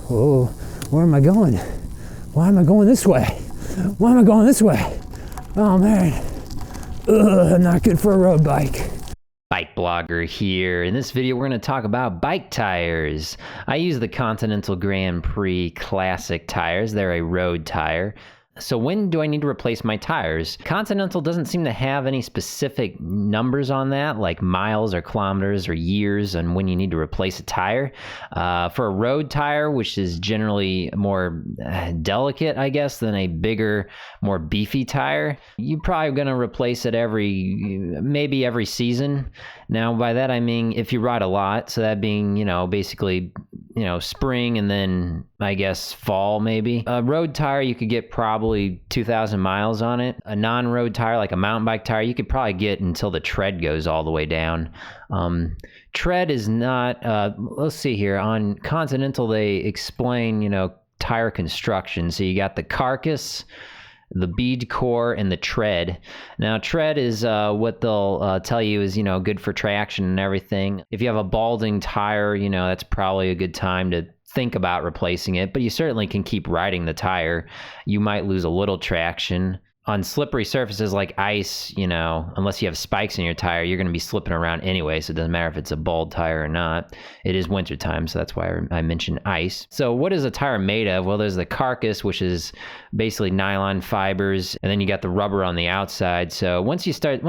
Oh, where am I going? Why am I going this way? Why am I going this way? Oh man, not good for a road bike. BikeBlogger here. In this video, we're going to talk about bike tires. I use the Continental Grand Prix Classic tires. They're a road tire. So when do I need to replace my tires? Continental doesn't seem to have any specific numbers on that, like miles or kilometers or years on when you need to replace a tire. For a road tire, which is generally more delicate, I guess, than a bigger, more beefy tire, you're probably going to replace it maybe every season. Now, by that I mean if you ride a lot, so that being, basically, spring and then I guess fall maybe. A road tire, you could get probably 2,000 miles on it. A non-road tire, like a mountain bike tire, you could probably get until the tread goes all the way down. Tread is not, let's see here, on Continental they explain, tire construction. So you got the carcass, the bead core, and the tread. Now, tread is what they'll tell you is, good for traction and everything. If you have a balding tire, that's probably a good time to think about replacing it, but you certainly can keep riding the tire. You might lose a little traction. On slippery surfaces like ice, unless you have spikes in your tire, you're going to be slipping around anyway, so it doesn't matter if it's a bald tire or not. It is wintertime, so that's why I mentioned ice. So what is a tire made of? Well, there's the carcass, which is basically nylon fibers, and then you got the rubber on the outside. So once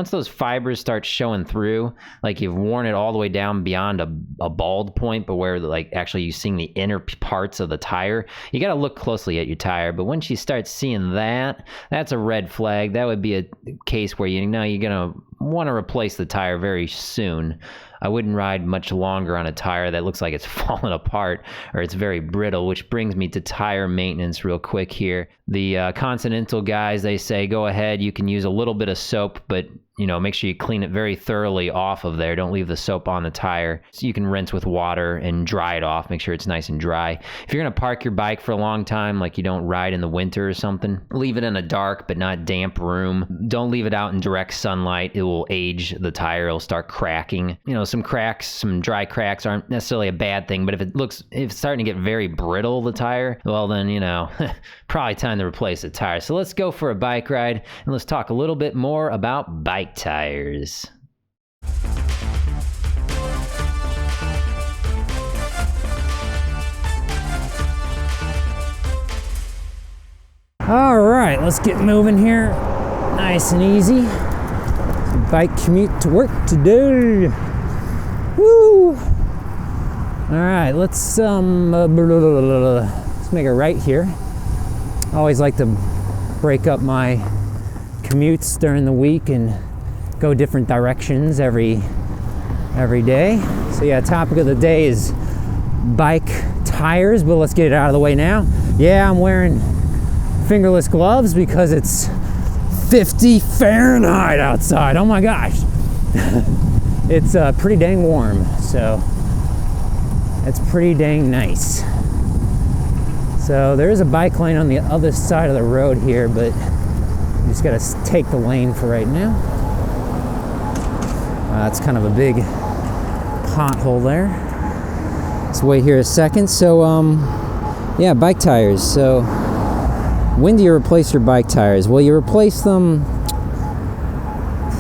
those fibers start showing through, like you've worn it all the way down beyond a bald point, but where like actually you're seeing the inner parts of the tire, you got to look closely at your tire. But once you start seeing that, that's a red flag. That would be a case where you're gonna want to replace the tire very soon. I wouldn't ride much longer on a tire that looks like it's falling apart or it's very brittle, which brings me to tire maintenance real quick here. The Continental guys, they say go ahead, you can use a little bit of soap, but make sure you clean it very thoroughly off of there. Don't leave the soap on the tire. So you can rinse with water and dry it off. Make sure it's nice and dry. If you're gonna park your bike for a long time, like you don't ride in the winter or something, leave it in a dark but not damp room. Don't leave it out in direct sunlight. It will age the tire. It'll start cracking. Some cracks, some dry cracks aren't necessarily a bad thing, but if it's starting to get very brittle, the tire, well then, probably time to replace the tire. So let's go for a bike ride and let's talk a little bit more about bike tires. All right, let's get moving here. Nice and easy. Bike commute to work today. Woo! All right, let's make a right here. I always like to break up my commutes during the week and go different directions every day. So yeah, topic of the day is bike tires, but let's get it out of the way now. Yeah, I'm wearing fingerless gloves because it's 50 Fahrenheit outside. Oh my gosh. It's pretty dang warm, so it's pretty dang nice. So there is a bike lane on the other side of the road here, but you just gotta take the lane for right now. That's kind of a big pothole there. Let's wait here a second. So, yeah, bike tires. So, when do you replace your bike tires? Well, you replace them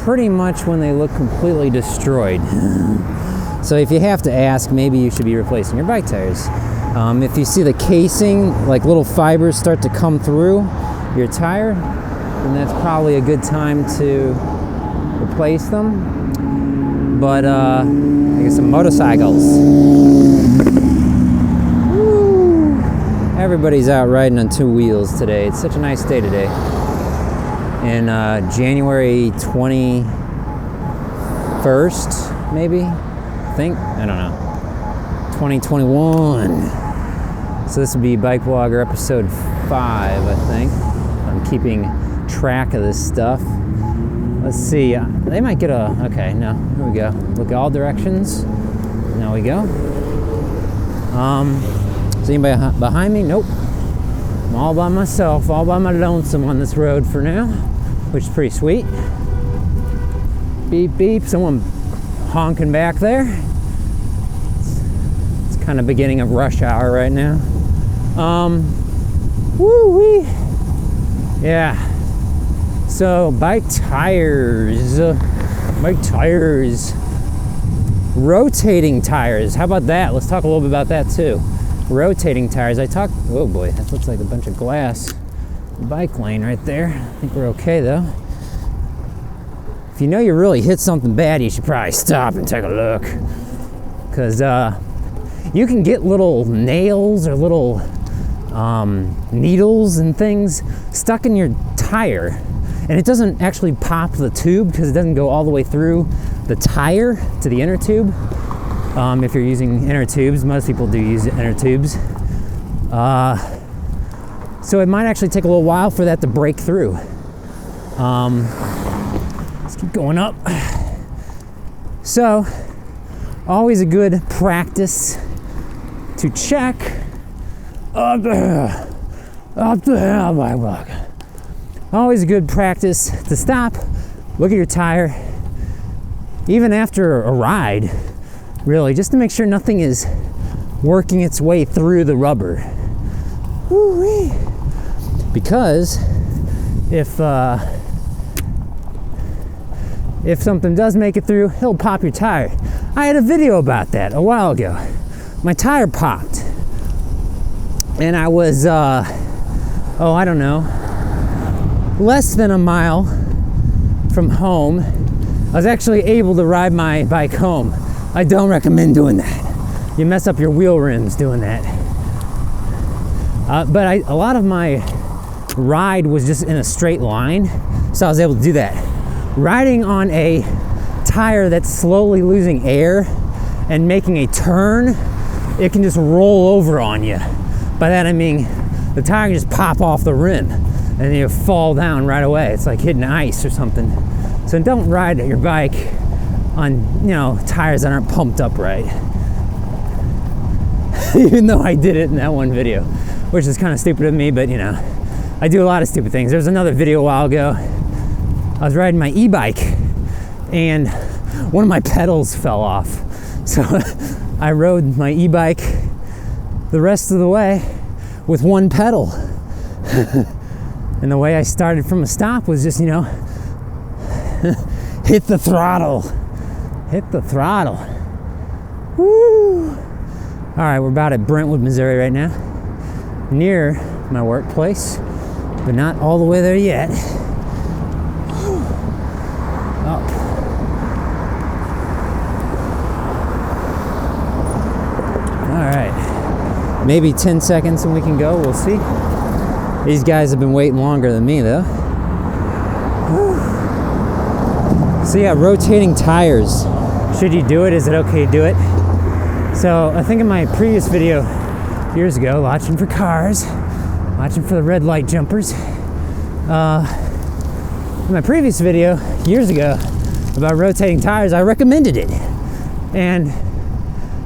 pretty much when they look completely destroyed. So if you have to ask, maybe you should be replacing your bike tires. If you see the casing, like little fibers start to come through your tire, then that's probably a good time to replace them. But I guess some motorcycles. Woo. Everybody's out riding on two wheels today. It's such a nice day today. In January 21st, maybe? I think? I don't know. 2021. So this would be BikeBlogger episode 5, I think. I'm keeping track of this stuff. Let's see. They might get a... Okay, no. Here we go. Look all directions. Now we go. Is anybody behind me? Nope. I'm all by myself, all by my lonesome on this road for now, which is pretty sweet. Beep, beep. Someone honking back there. It's kind of beginning of rush hour right now. Woo-wee. Yeah. So, bike tires. Rotating tires. How about that? Let's talk a little bit about that too. Rotating tires. Oh boy, that looks like a bunch of glass. Bike lane right there. I think we're okay though. If you know you really hit something bad, you should probably stop and take a look. Because you can get little nails or little needles and things stuck in your tire. And it doesn't actually pop the tube because it doesn't go all the way through the tire to the inner tube. If you're using inner tubes, most people do use inner tubes. So it might actually take a little while for that to break through. Let's keep going up. So, always a good practice to check up the BikeBlogger. Always a good practice to stop, look at your tire, even after a ride, really, just to make sure nothing is working its way through the rubber. Woo-wee. Because if something does make it through, it'll pop your tire. I had a video about that a while ago. My tire popped. And I was, I don't know, less than a mile from home. I was actually able to ride my bike home. I don't recommend doing that. You mess up your wheel rims doing that. But a lot of my ride was just in a straight line, so I was able to do that. Riding on a tire that's slowly losing air and making a turn, it can just roll over on you. By that I mean the tire can just pop off the rim and then you fall down right away. It's like hitting ice or something. So don't ride your bike on, tires that aren't pumped up right. Even though I did it in that one video, which is kind of stupid of me, but I do a lot of stupid things. There was another video a while ago. I was riding my e-bike and one of my pedals fell off. So I rode my e-bike the rest of the way with one pedal. And the way I started from a stop was just, hit the throttle. Hit the throttle. Woo! All right, we're about at Brentwood, Missouri right now. Near my workplace, but not all the way there yet. Up. All right. Maybe 10 seconds and we can go, we'll see. These guys have been waiting longer than me though. So yeah, rotating tires. Should you do it? Is it okay to do it? So I think in my previous video years ago, watching for cars, watching for the red light jumpers. In my previous video years ago about rotating tires, I recommended it. And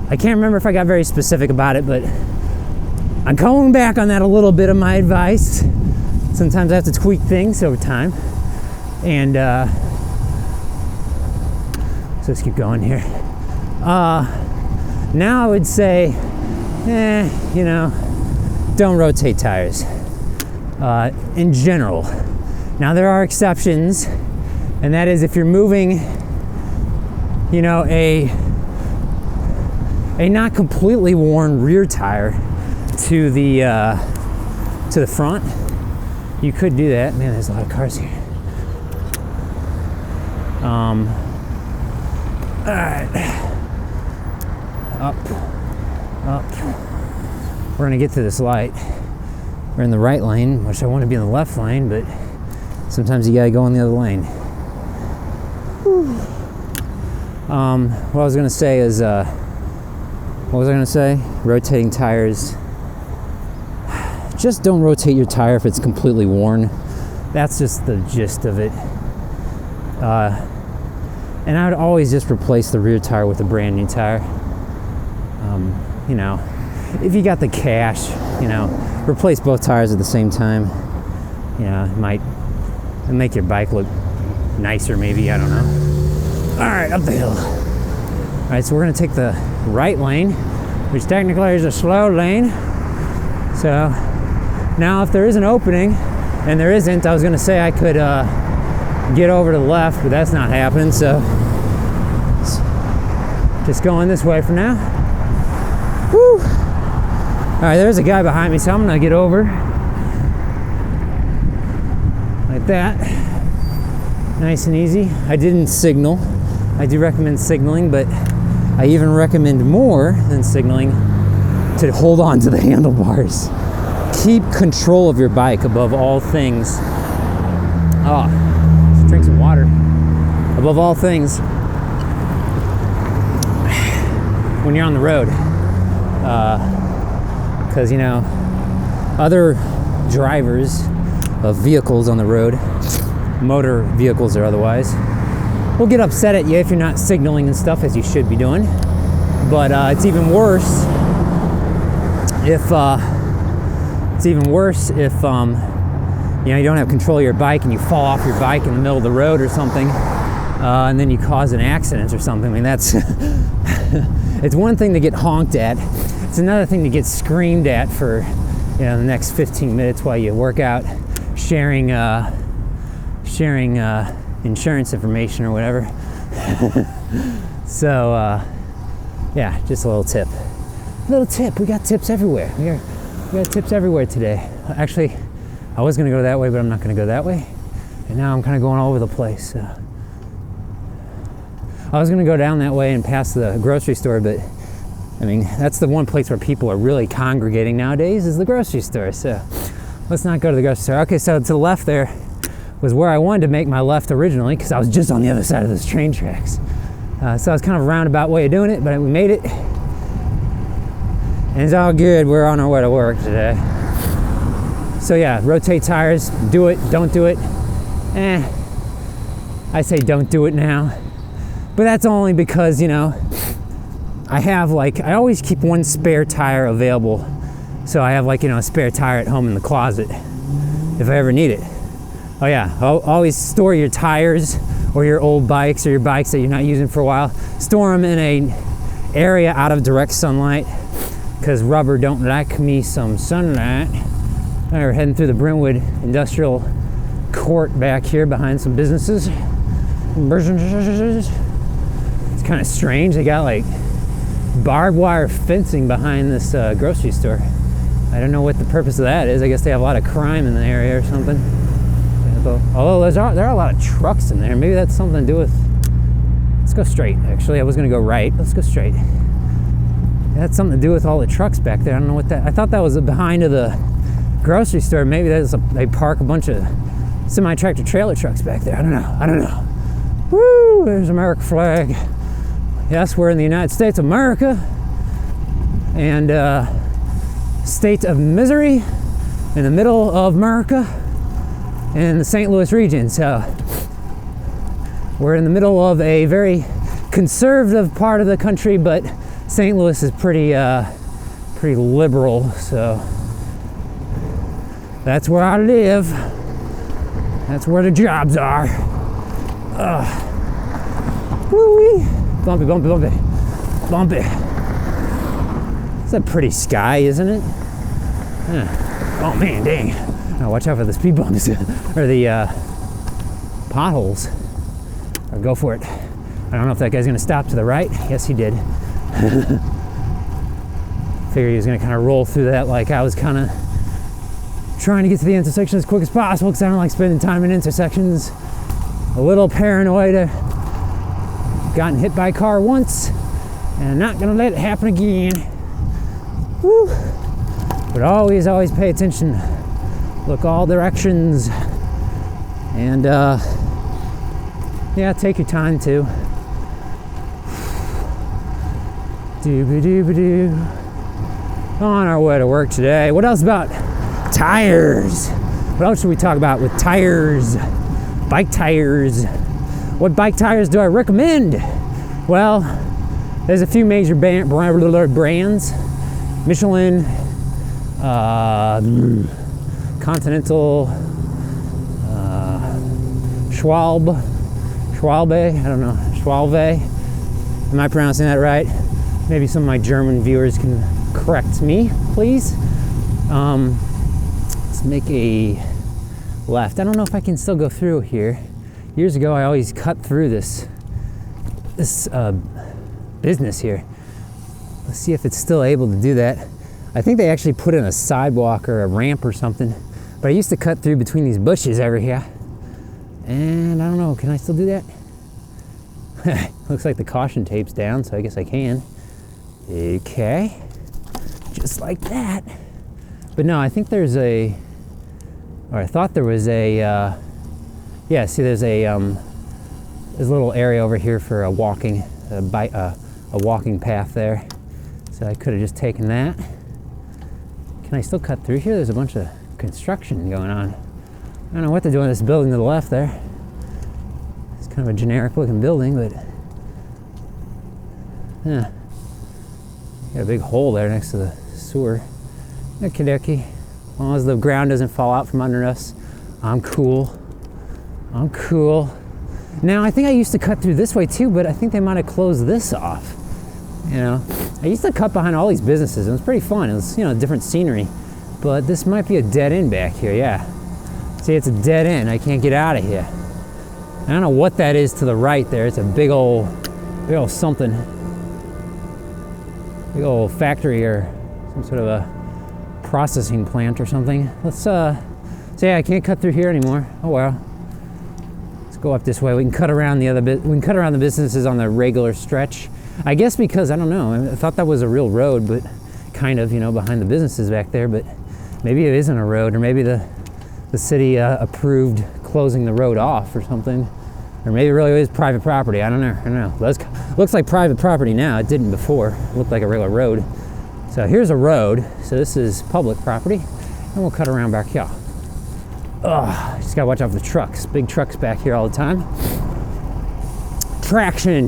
I can't remember if I got very specific about it, but I'm going back on that a little bit of my advice. Sometimes I have to tweak things over time. And so let's keep going here. Now I would say, don't rotate tires in general. Now there are exceptions, and that is if you're moving, a not completely worn rear tire to the front, you could do that. Man, there's a lot of cars here. All right, up. We're gonna get to this light. We're in the right lane, which I want to be in the left lane, but sometimes you gotta go in the other lane. What I was gonna say is, rotating tires. Just don't rotate your tire if it's completely worn. That's just the gist of it. And I would always just replace the rear tire with a brand new tire. If you got the cash, replace both tires at the same time. It might make your bike look nicer, maybe, I don't know. All right, up the hill. All right, so we're gonna take the right lane, which technically is a slow lane. So now if there is an opening, and there isn't, I was gonna say I could get over to the left, but that's not happening, so just going this way for now. Woo! All right, there's a guy behind me, so I'm gonna get over like that. Nice and easy. I didn't signal. I do recommend signaling, but I even recommend more than signaling to hold on to the handlebars. Keep control of your bike above all things. Oh, let's drink some water. Above all things, when you're on the road, because you know, other drivers of vehicles on the road, motor vehicles or otherwise, will get upset at you if you're not signaling and stuff, as you should be doing. But it's even worse if you know, you don't have control of your bike and you fall off your bike in the middle of the road or something, and then you cause an accident or something. I mean, that's it's one thing to get honked at. It's another thing to get screamed at for, you know, the next 15 minutes while you work out, sharing insurance information or whatever. So yeah, just a little tip. We got tips everywhere. We got tips everywhere today. Actually, I was gonna go that way, but I'm not gonna go that way. And now I'm kind of going all over the place. I was gonna go down that way and past the grocery store, but I mean, that's the one place where people are really congregating nowadays, is the grocery store. So let's not go to the grocery store. Okay, so to the left there was where I wanted to make my left originally, because I was just on the other side of those train tracks. So I was kind of a roundabout way of doing it, but we made it. And it's all good. We're on our way to work today. So yeah, rotate tires, do it, don't do it. I say don't do it now. But that's only because, you know, I always keep one spare tire available. So I have, like, you know, a spare tire at home in the closet if I ever need it. Oh yeah, always store your tires or your old bikes or your bikes that you're not using for a while. Store them in an area out of direct sunlight, because rubber don't like me some sunlight. We're heading through the Brentwood Industrial Court back here behind some businesses. It's kind of strange. They got like barbed wire fencing behind this grocery store. I don't know what the purpose of that is. I guess they have a lot of crime in the area or something. Although there are a lot of trucks in there. Maybe that's something to do with... Let's go straight, actually. I was going to go right. Let's go straight. It had something to do with all the trucks back there. I don't know what that... I thought that was behind of the grocery store. Maybe they park a bunch of semi-tractor trailer trucks back there. I don't know. Woo! There's the American flag. Yes, we're in the United States of America. And state of misery in the middle of America in the St. Louis region. So we're in the middle of a very conservative part of the country, but St. Louis is pretty liberal, so that's where I live. That's where the jobs are. Woo-wee. Bumpy. It's a pretty sky, isn't it? Oh man, dang. Oh, watch out for the speed bumps or the potholes. Or go for it. I don't know if that guy's gonna stop to the right. Yes, he did. Figured he was gonna kind of roll through that, like I was kind of trying to get to the intersection as quick as possible, because I don't like spending time in intersections. A little paranoid. Gotten hit by a car once, and I'm not gonna let it happen again. Woo. But always pay attention. Look all directions. And yeah, take your time too. Doo-ba-doo-ba-doo. On our way to work today. What else about tires? What else should we talk about with tires? Bike tires. What bike tires do I recommend? Well, there's a few major brands. Michelin, Continental, Schwalbe, I don't know, Schwalbe. Am I pronouncing that right? Maybe some of my German viewers can correct me, please. Let's make a left. I don't know if I can still go through here. Years ago, I always cut through this business here. Let's see if it's still able to do that. I think they actually put in a sidewalk or a ramp or something, but I used to cut through between these bushes over here. And I don't know, can I still do that? Looks like the caution tape's down, so I guess I can. Okay, just like that. But no, I think there's I thought there was yeah, see there's a little area over here for a walking path there. So I could have just taken that. Can I still cut through here? There's a bunch of construction going on. I don't know what they're doing with this building to the left there. It's kind of a generic looking building, but yeah. Got a big hole there next to the sewer. Okie dokie. As long as the ground doesn't fall out from under us, I'm cool. I'm cool. Now, I think I used to cut through this way too, but I think they might have closed this off. You know, I used to cut behind all these businesses. It was pretty fun. It was, you know, different scenery. But this might be a dead end back here, yeah. See, it's a dead end. I can't get out of here. I don't know what that is to the right there. It's a big old something. Big old factory or some sort of a processing plant or something. Let's, so yeah, I can't cut through here anymore. Oh well. Let's go up this way. We can cut around the other bit. We can cut around the businesses on the regular stretch. I guess because, I don't know, I thought that was a real road, but kind of, you know, behind the businesses back there, but maybe it isn't a road, or maybe the city approved closing the road off or something, or maybe it really is private property. I don't know. Looks like private property now. It didn't before. It looked like a regular road. So here's a road. So this is public property, and we'll cut around back here. Ugh, just gotta watch out for the trucks. Big trucks back here all the time. Traction,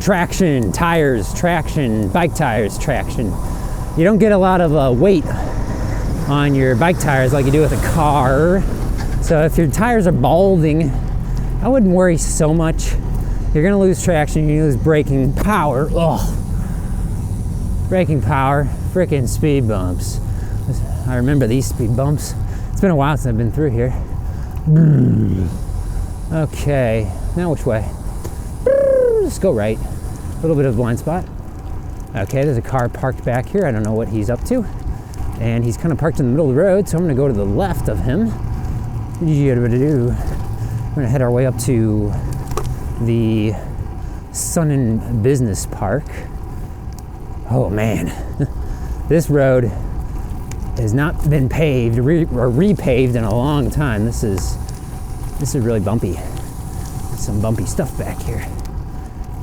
tires, traction, bike tires, traction. You don't get a lot of weight on your bike tires like you do with a car. So if your tires are balding, I wouldn't worry so much. You're gonna lose traction, you lose braking power. Ugh. Braking power, frickin' speed bumps. I remember these speed bumps. It's been a while since I've been through here. Okay, now which way? Let's go right. A little bit of a blind spot. Okay, there's a car parked back here. I don't know what he's up to. And he's kind of parked in the middle of the road, so I'm gonna go to the left of him. We're gonna head our way up to the Sun and Business Park. Oh man, this road has not been paved or repaved in a long time. This is really bumpy. There's some bumpy stuff back here.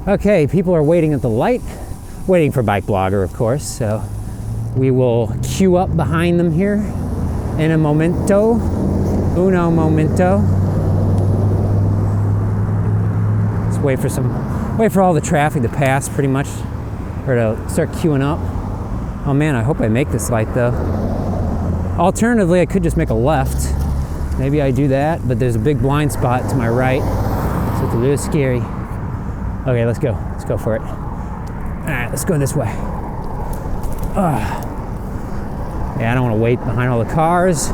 Okay, people are waiting at the light, waiting for BikeBlogger, of course, so we will queue up behind them here in a momento. Uno momento. Let's wait for all the traffic to pass pretty much, or to start queuing up. Oh man, I hope I make this light though. Alternatively, I could just make a left. Maybe I do that, but there's a big blind spot to my right, so it's a little scary. Okay, let's go. Let's go for it. All right, let's go this way. Yeah, I don't want to wait behind all the cars.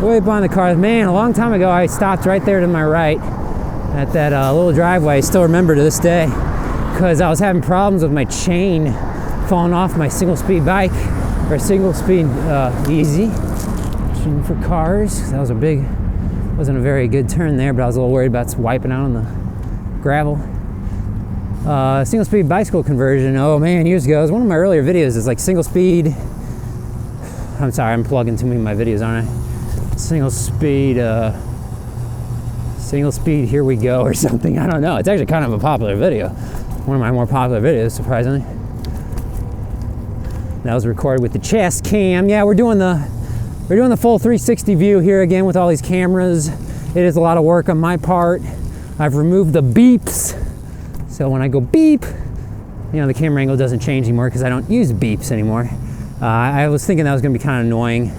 Wait behind the cars. Man, a long time ago, I stopped right there to my right at that little driveway. I still remember to this day, because I was having problems with my chain falling off my single-speed bike, or single-speed easy. For cars, that was wasn't a very good turn there, but I was a little worried about wiping out on the gravel. Single speed bicycle conversion, oh man, years ago. It was one of my earlier videos. It's like single speed. I'm sorry, I'm plugging too many of my videos, aren't I? Single speed, here we go, or something. I don't know. It's actually kind of a popular video. One of my more popular videos, surprisingly. That was recorded with the chest cam. Yeah, we're doing the full 360 view here again with all these cameras. It is a lot of work on my part. I've removed the beeps. So when I go beep, you know, the camera angle doesn't change anymore because I don't use beeps anymore. I was thinking that was gonna be kind of annoying.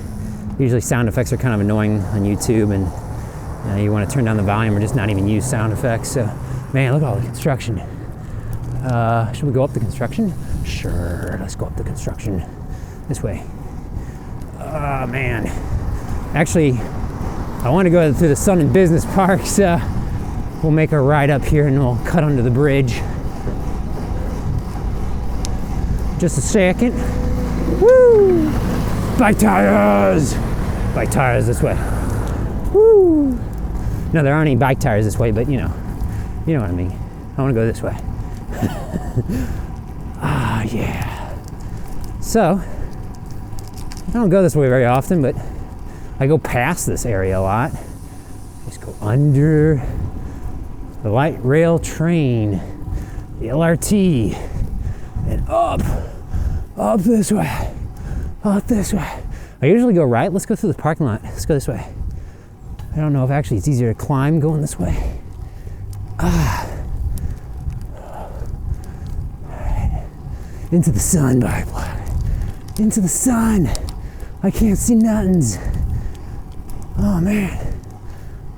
Usually sound effects are kind of annoying on YouTube, and you want to turn down the volume or just not even use sound effects. So, man, look at all the construction. Should we go up the construction? Sure, let's go up the construction. This way. Oh, man. Actually, I want to go through the Sun and Business Park, so we'll make a ride up here and we'll cut under the bridge. Just a second. Woo! Bike tires! Bike tires this way. Woo! No, there aren't any bike tires this way, but you know what I mean. I want to go this way. Ah, yeah. So, I don't go this way very often, but I go past this area a lot. Just go under the light rail train, the LRT, and up this way, up this way. I usually go right. Let's go through the parking lot. Let's go this way. I don't know if actually it's easier to climb going this way. Into the sun, BikeBlogger. Into the sun. I can't see nothings. Oh man.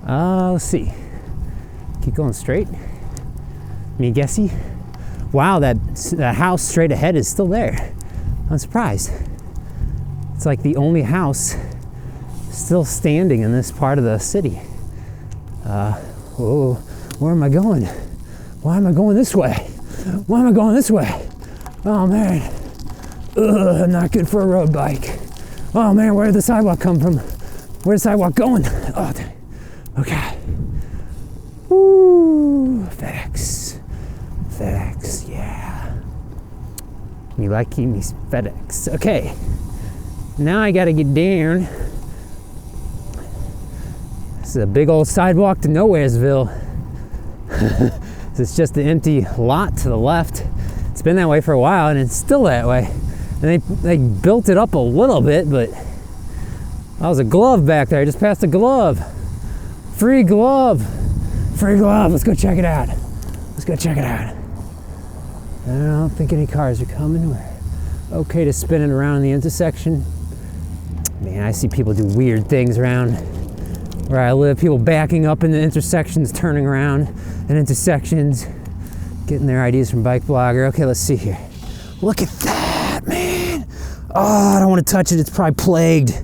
Let's see. Keep going straight. Me guessy. Wow, that house straight ahead is still there. I'm surprised. It's like the only house still standing in this part of the city. Whoa, where am I going? Why am I going this way? Why am I going this way? Oh man, ugh, not good for a road bike. Oh man, where did the sidewalk come from? Where's the sidewalk going? Oh, okay. Woo, FedEx, yeah. Me like me FedEx. Okay, now I gotta get down. This is a big old sidewalk to Nowheresville. It's just an empty lot to the left. It's been that way for a while and it's still that way. And they built it up a little bit, but that was a glove back there. I just passed a glove. Free glove. Free glove. Let's go check it out. Let's go check it out. I don't think any cars are coming. We're okay to spin it around the intersection. Man, I see people do weird things around where I live. People backing up in the intersections, turning around in intersections, getting their ideas from BikeBlogger. Okay, let's see here. Look at that, man. Oh, I don't want to touch it. It's probably plagued.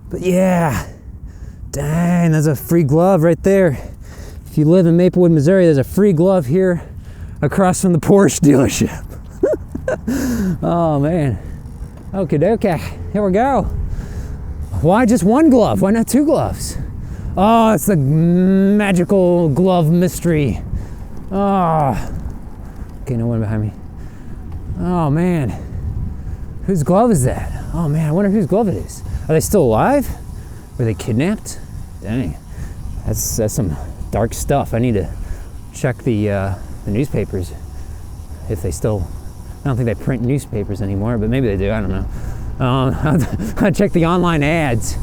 But yeah, dang, there's a free glove right there. If you live in Maplewood, Missouri, there's a free glove here across from the Porsche dealership. Oh, man. Okay, here we go. Why just one glove? Why not two gloves? Oh, it's the magical glove mystery. Oh. Okay, no one behind me. Oh, man. Whose glove is that? Oh, man, I wonder whose glove it is. Are they still alive? Were they kidnapped? Dang. That's some dark stuff. I need to check the newspapers if they still... I don't think they print newspapers anymore, but maybe they do. I don't know. I'll check the online ads.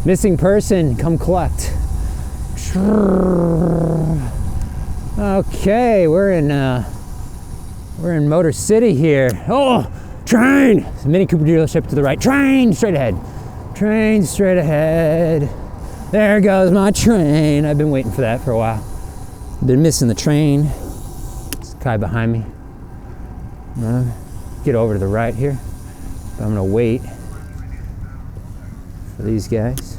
Missing person, come collect. Okay, we're in Motor City here. Oh, train! It's a Mini Cooper dealership to the right. Train straight ahead. Train straight ahead. There goes my train. I've been waiting for that for a while. Been missing the train. There's a guy behind me. I'm gonna get over to the right here. But I'm gonna wait for these guys.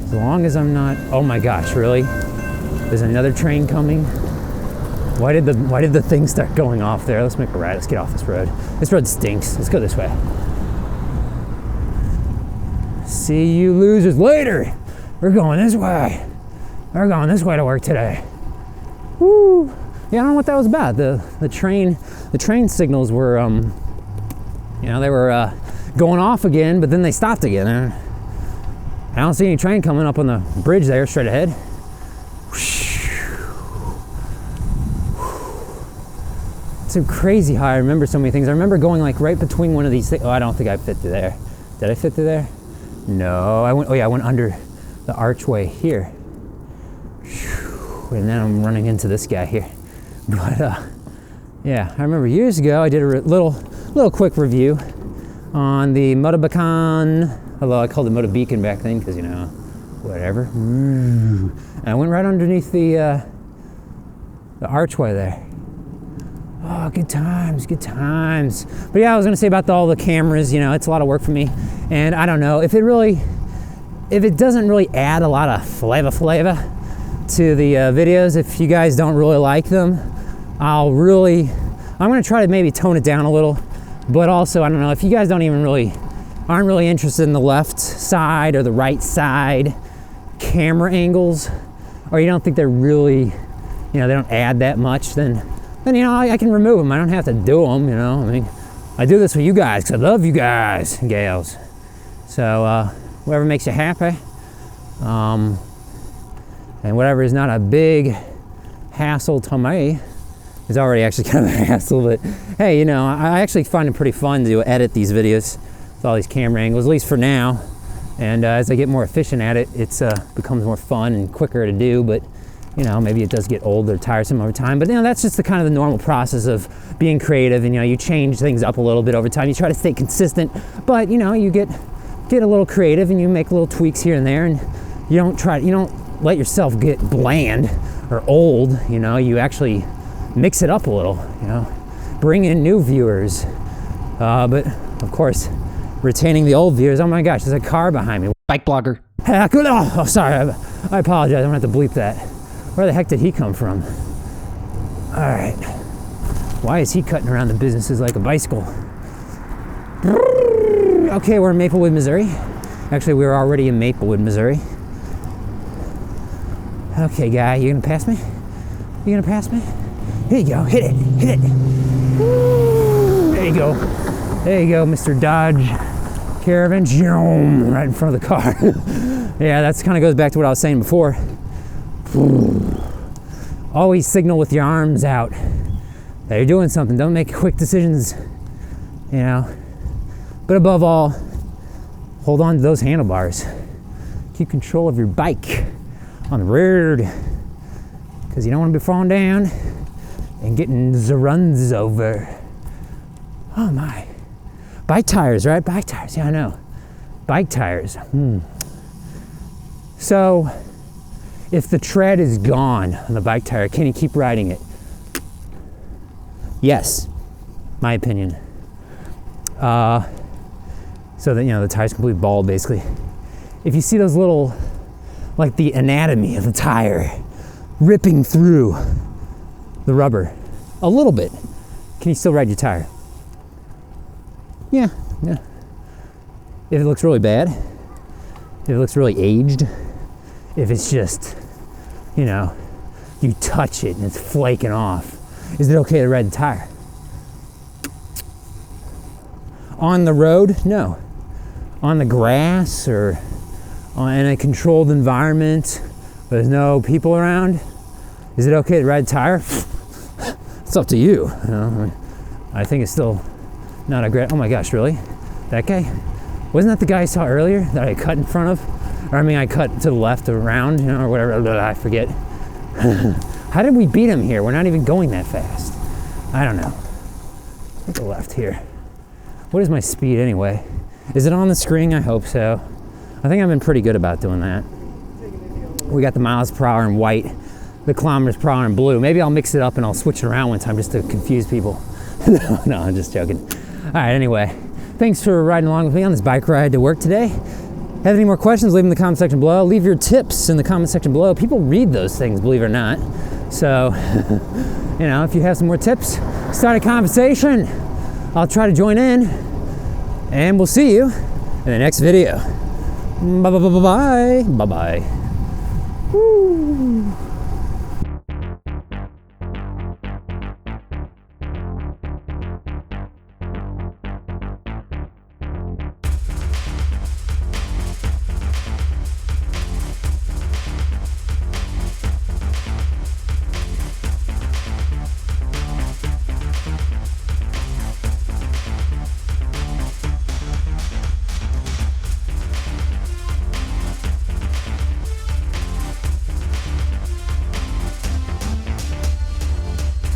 As long as I'm not, oh my gosh, really? There's another train coming? Why did the thing start going off there? Let's make a right, let's get off this road. This road stinks, let's go this way. See you losers later. We're going this way. We're going this way to work today. Woo! Yeah, I don't know what that was about. The train signals were, they were going off again, but then they stopped again. I don't see any train coming up on the bridge there, straight ahead. It's so crazy how I remember so many things. I remember going like right between one of these things. Oh, I don't think I fit through there. Did I fit through there? No, I went under the archway here. And then I'm running into this guy here. But yeah, I remember years ago I did a little quick review on the Motobeacon, although I called it Motobeacon back then because, whatever. And I went right underneath the archway there. Oh, good times, good times. But yeah, I was gonna say about all the cameras, you know, it's a lot of work for me. And I don't know, if it doesn't really add a lot of flavor to the videos, if you guys don't really like them, I'm gonna try to maybe tone it down a little. But also, I don't know, if you guys aren't really interested in the left side or the right side camera angles, or you don't think they're really, you know, they don't add that much, then you know, I can remove them. I don't have to do them, you know. I mean, I do this for you guys because I love you guys and gals. So whatever makes you happy, and whatever is not a big hassle to me is already actually kind of a hassle. But hey, you know, I actually find it pretty fun to edit these videos with all these camera angles, at least for now. And as I get more efficient at it, it's becomes more fun and quicker to do. But you know, maybe it does get old or tiresome over time, but you know, that's just the kind of the normal process of being creative. And you know, you change things up a little bit over time. You try to stay consistent, but you know, you get a little creative and you make little tweaks here and there, and you don't let yourself get bland or old. You know, you actually mix it up a little, you know, bring in new viewers, but of course retaining the old viewers. Oh my gosh, there's a car behind me. BikeBlogger. Oh, sorry, I apologize. I'm gonna have to bleep that. Where the heck did he come from? All right. Why is he cutting around the businesses like a bicycle? Okay, we're in Maplewood, Missouri. Actually, we were already in Maplewood, Missouri. Okay, guy, you gonna pass me? You gonna pass me? Here you go, hit it. Woo. There you go. There you go, Mr. Dodge Caravan, right in front of the car. Yeah, that's kind of goes back to what I was saying before. Always signal with your arms out that you're doing something. Don't make quick decisions, you know. But above all, hold on to those handlebars. Keep control of your bike on the road, because you don't want to be falling down and getting the runs over. Oh my. Bike tires, right? Bike tires, yeah, I know. Bike tires. So, if the tread is gone on the bike tire, can you keep riding it? Yes, my opinion. So that, you know, the tire's completely bald, basically. If you see those little, like the anatomy of the tire ripping through the rubber a little bit, can you still ride your tire? Yeah. If it looks really bad, if it looks really aged, if it's just, you know, you touch it and it's flaking off, is it okay to ride the tire? On the road, no. On the grass or in a controlled environment where there's no people around, is it okay to ride the tire? It's up to you. You know? I think it's still not a great. Oh my gosh, really? That guy? Wasn't that the guy I saw earlier that I cut in front of? Or I mean, I cut to the left around, you know, or whatever. I forget. How did we beat him here? We're not even going that fast. I don't know. Take the left here. What is my speed anyway? Is it on the screen? I hope so. I think I've been pretty good about doing that. We got the miles per hour in white, the kilometers per hour in blue. Maybe I'll mix it up and I'll switch it around one time just to confuse people. No, I'm just joking. All right, anyway, thanks for riding along with me on this bike ride to work today. Have any more questions, leave them in the comment section below. Leave your tips in the comment section below. People read those things, believe it or not. So, you know, if you have some more tips, start a conversation. I'll try to join in, and we'll see you in the next video. Bye-bye. Bye-bye. Woo.